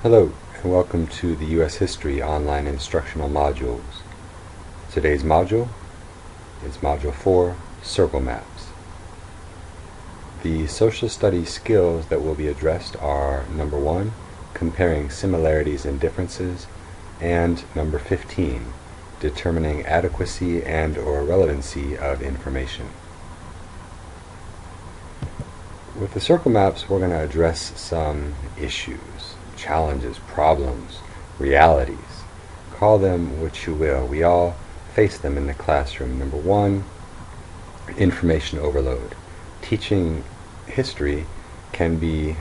Hello, and welcome to the U.S. History online instructional modules. Today's module is Module 4, Circle Maps. The social studies skills that will be addressed are number 1, comparing similarities and differences, and number 15, determining adequacy and/or relevancy of information. With the circle maps, we're going to address some issues, challenges, problems, realities. Call them what you will. We all face them in the classroom. Number 1, information overload. Teaching history can be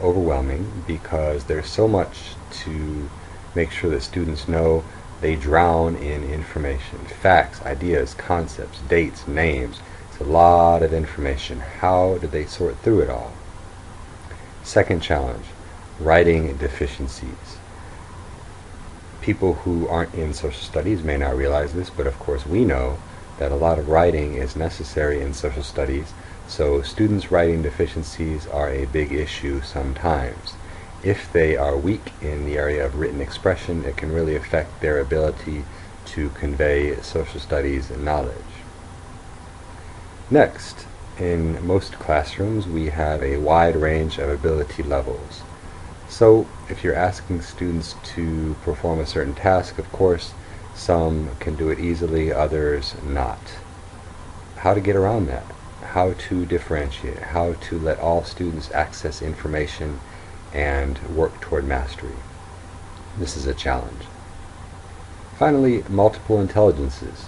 overwhelming because there's so much to make sure that students know. They drown in information, facts, ideas, concepts, dates, names. It's a lot of information. How do they sort through it all? Second challenge, writing deficiencies. People who aren't in social studies may not realize this, but of course we know that a lot of writing is necessary in social studies, so students' writing deficiencies are a big issue sometimes. If they are weak in the area of written expression, it can really affect their ability to convey social studies knowledge. Next, in most classrooms we have a wide range of ability levels. So if you're asking students to perform a certain task, of course, some can do it easily, others not. How to get around that? How to differentiate? How to let all students access information and work toward mastery? This is a challenge. Finally, multiple intelligences.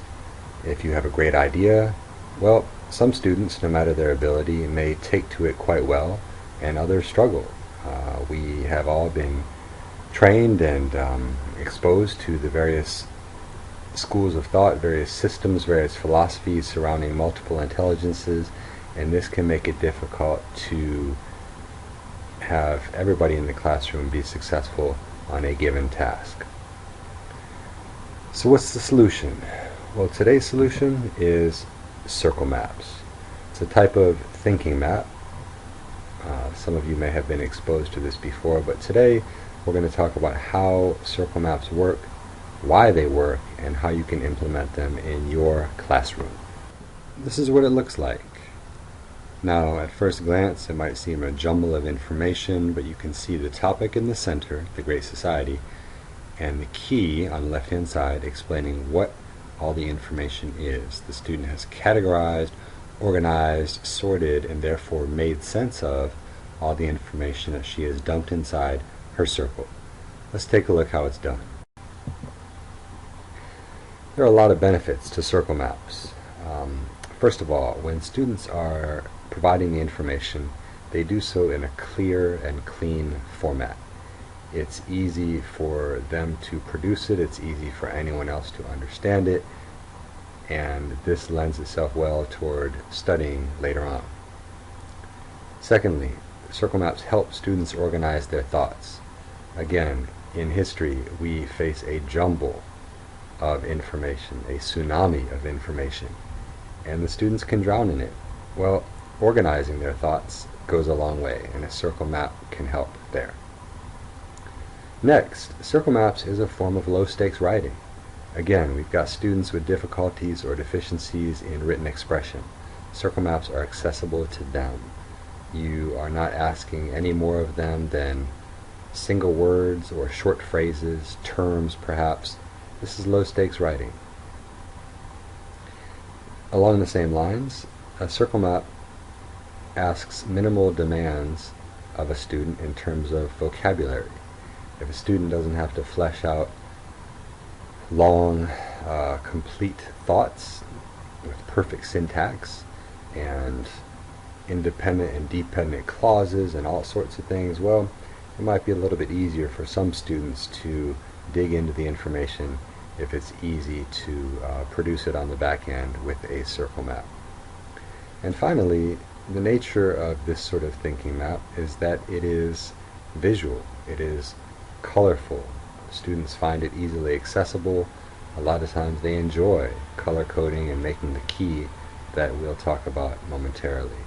If you have a great idea, well, some students, no matter their ability, may take to it quite well, and others struggle. We have all been trained and exposed to the various schools of thought, various systems, various philosophies surrounding multiple intelligences, and this can make it difficult to have everybody in the classroom be successful on a given task. So what's the solution? Well, today's solution is circle maps. It's a type of thinking map. Some of you may have been exposed to this before, but today we're going to talk about how circle maps work, why they work, and how you can implement them in your classroom. This is what it looks like. Now, at first glance, it might seem a jumble of information, but you can see the topic in the center, the Great Society, and the key on the left-hand side explaining what all the information is. The student has categorized, organized, sorted, and therefore made sense of all the information that she has dumped inside her circle. Let's take a look how it's done. There are a lot of benefits to circle maps. First of all, when students are providing the information, they do so in a clear and clean format. It's easy for them to produce it, it's easy for anyone else to understand it, and this lends itself well toward studying later on. Secondly, circle maps help students organize their thoughts. Again, in history, we face a jumble of information, a tsunami of information, and the students can drown in it. Well, organizing their thoughts goes a long way, and a circle map can help there. Next, circle maps is a form of low-stakes writing. Again, we've got students with difficulties or deficiencies in written expression. Circle maps are accessible to them. You are not asking any more of them than single words or short phrases, terms perhaps. This is low-stakes writing. Along the same lines, a circle map asks minimal demands of a student in terms of vocabulary. If a student doesn't have to flesh out long, complete thoughts with perfect syntax and independent and dependent clauses and all sorts of things, well, it might be a little bit easier for some students to dig into the information if it's easy to produce it on the back end with a circle map. And finally, the nature of this sort of thinking map is that it is visual, it is colorful. Students find it easily accessible. A lot of times they enjoy color coding and making the key that we'll talk about momentarily.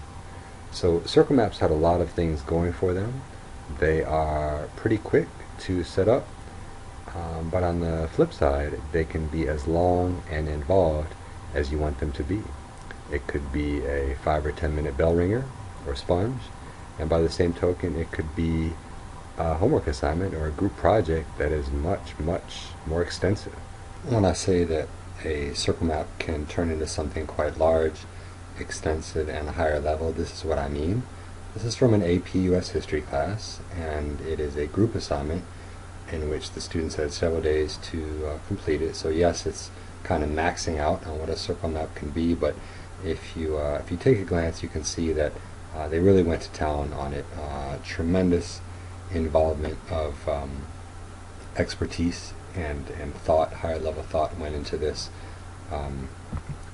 So circle maps have a lot of things going for them. They are pretty quick to set up, but on the flip side, they can be as long and involved as you want them to be. It could be a 5 or 10 minute bell ringer or sponge, and by the same token, it could be a homework assignment or a group project that is much, much more extensive. When I say that a circle map can turn into something quite large, extensive, and higher level, this is what I mean. This is from an AP US History class, and it is a group assignment in which the students had several days to complete it. So yes, it's kind of maxing out on what a circle map can be, but if you take a glance, you can see that they really went to town on it. Tremendous involvement of expertise and thought, higher level thought went into this.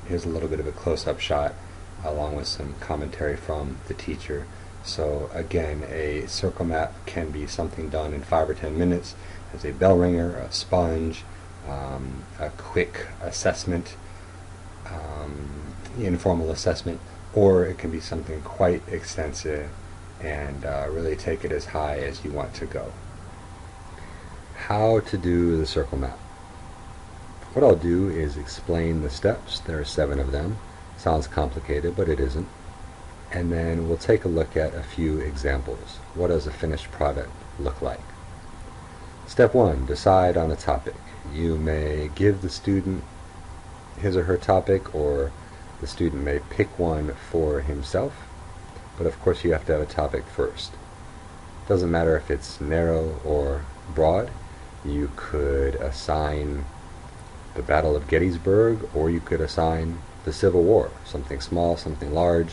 Here's a little bit of a close-up shot along with some commentary from the teacher. So again, a circle map can be something done in 5 or 10 minutes as a bell ringer, a sponge, a quick assessment, informal assessment, or it can be something quite extensive and really take it as high as you want to go. How to do the circle map. What I'll do is explain the steps. There are 7 of them. Sounds complicated, but it isn't. And then we'll take a look at a few examples. What does a finished product look like? Step 1, decide on a topic. You may give the student his or her topic, or the student may pick one for himself, but of course you have to have a topic first. Doesn't matter if it's narrow or broad. You could assign the Battle of Gettysburg, or you could assign the Civil War, something small, something large.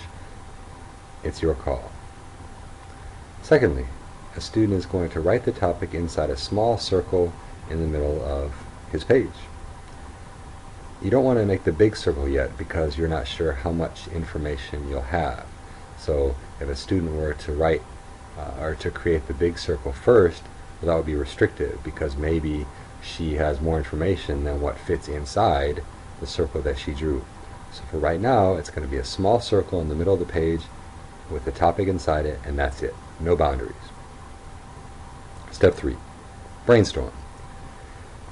It's your call. Secondly, a student is going to write the topic inside a small circle in the middle of his page. You don't want to make the big circle yet because you're not sure how much information you'll have. So if a student were to write or to create the big circle first, well, that would be restrictive because maybe she has more information than what fits inside the circle that she drew. So for right now, it's going to be a small circle in the middle of the page with the topic inside it, and that's it. No boundaries. Step 3, brainstorm.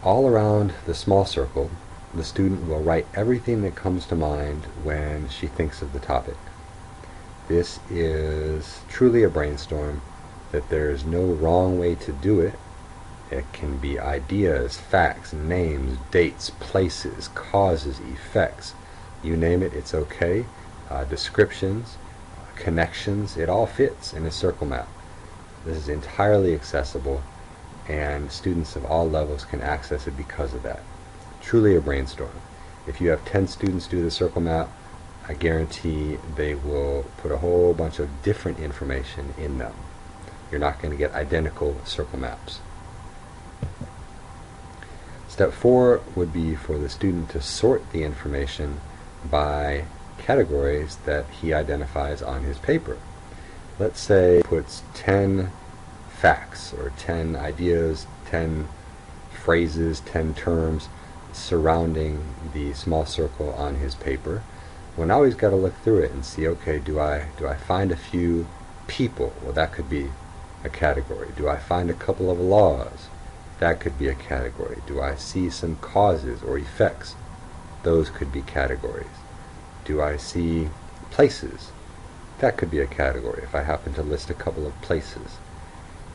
All around the small circle, the student will write everything that comes to mind when she thinks of the topic. This is truly a brainstorm, that there is no wrong way to do it. It can be ideas, facts, names, dates, places, causes, effects. You name it, it's okay. Descriptions, connections, it all fits in a circle map. This is entirely accessible, and students of all levels can access it because of that. Truly a brainstorm. If you have 10 students do the circle map, I guarantee they will put a whole bunch of different information in them. You're not going to get identical circle maps. Step 4 would be for the student to sort the information by categories that he identifies on his paper. Let's say he puts 10 facts or 10 ideas, 10 phrases, 10 terms surrounding the small circle on his paper. Well, now he's got to look through it and see, okay, do I find a few people? Well, that could be a category. Do I find a couple of laws? That could be a category. Do I see some causes or effects? Those could be categories. Do I see places? That could be a category if I happen to list a couple of places.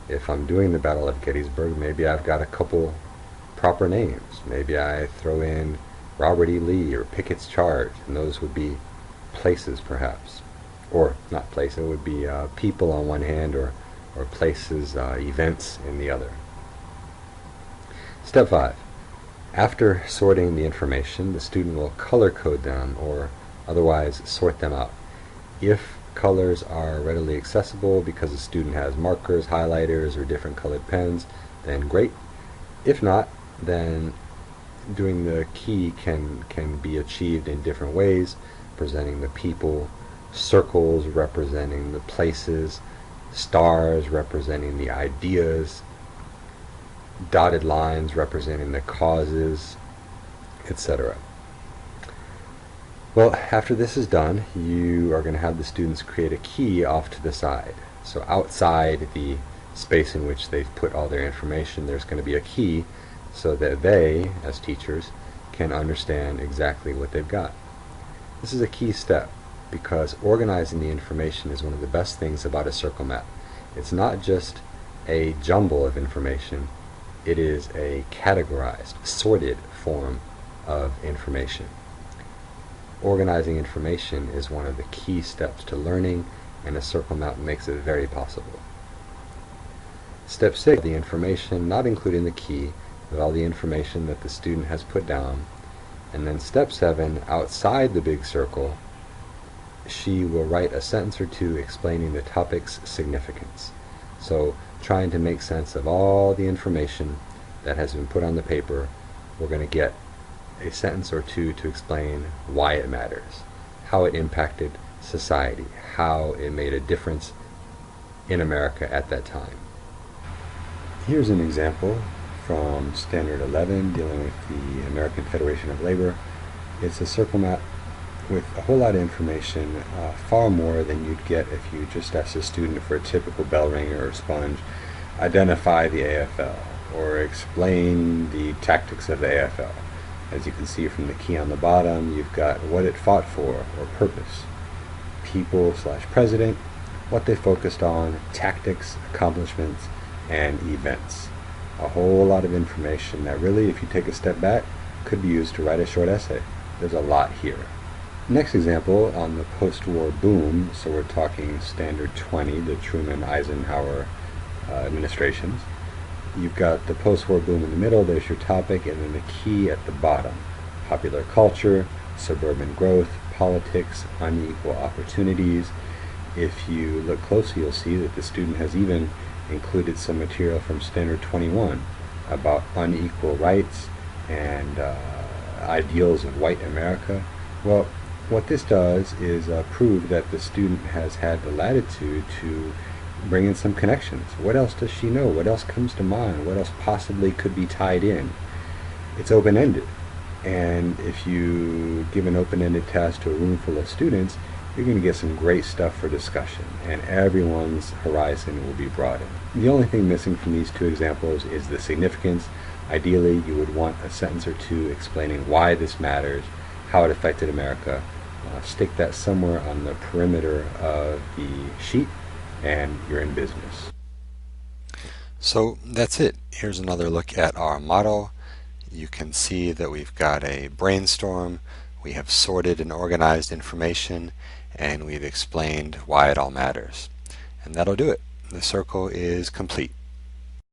If I'm doing the Battle of Gettysburg, maybe I've got a couple proper names. Maybe I throw in Robert E. Lee or Pickett's Charge, and those would be places perhaps. Or not places, it would be people on one hand, or places, events in the other. Step 5. After sorting the information, the student will color code them or otherwise sort them out. If colors are readily accessible because the student has markers, highlighters, or different colored pens, then great. If not, then doing the key can be achieved in different ways, presenting the people, circles representing the places, stars representing the ideas, dotted lines representing the causes, etc. Well, after this is done, you are going to have the students create a key off to the side. So outside the space in which they've put all their information, there's going to be a key so that they, as teachers, can understand exactly what they've got. This is a key step because organizing the information is one of the best things about a circle map. It's not just a jumble of information, it is a categorized, sorted form of information. Organizing information is one of the key steps to learning, and a circle map makes it very possible. Step 6, the information, not including the key, but all the information that the student has put down. And then step 7, outside the big circle, she will write a sentence or two explaining the topic's significance. So trying to make sense of all the information that has been put on the paper, we're going to get a sentence or two to explain why it matters, how it impacted society, how it made a difference in America at that time. Here's an example from Standard 11 dealing with the American Federation of Labor. It's a circle map with a whole lot of information, far more than you'd get if you just asked a student for a typical bell ringer or sponge, identify the AFL, or explain the tactics of the AFL. As you can see from the key on the bottom, you've got what it fought for, or purpose, people/president, what they focused on, tactics, accomplishments, and events. A whole lot of information that really, if you take a step back, could be used to write a short essay. There's a lot here. Next example on the post-war boom, so we're talking Standard 20, the Truman-Eisenhower administrations. You've got the post-war boom in the middle, there's your topic, and then the key at the bottom. Popular culture, suburban growth, politics, unequal opportunities. If you look closely, you'll see that the student has even included some material from Standard 21 about unequal rights and ideals of white America. Well, what this does is prove that the student has had the latitude to bring in some connections. What else does she know? What else comes to mind? What else possibly could be tied in? It's open-ended. And if you give an open-ended task to a room full of students, you're going to get some great stuff for discussion, and everyone's horizon will be broadened. The only thing missing from these two examples is the significance. Ideally, you would want a sentence or two explaining why this matters, how it affected America. Stick that somewhere on the perimeter of the sheet, and you're in business. So that's it. Here's another look at our model. You can see that we've got a brainstorm, we have sorted and organized information, and we've explained why it all matters. And that'll do it. The circle is complete.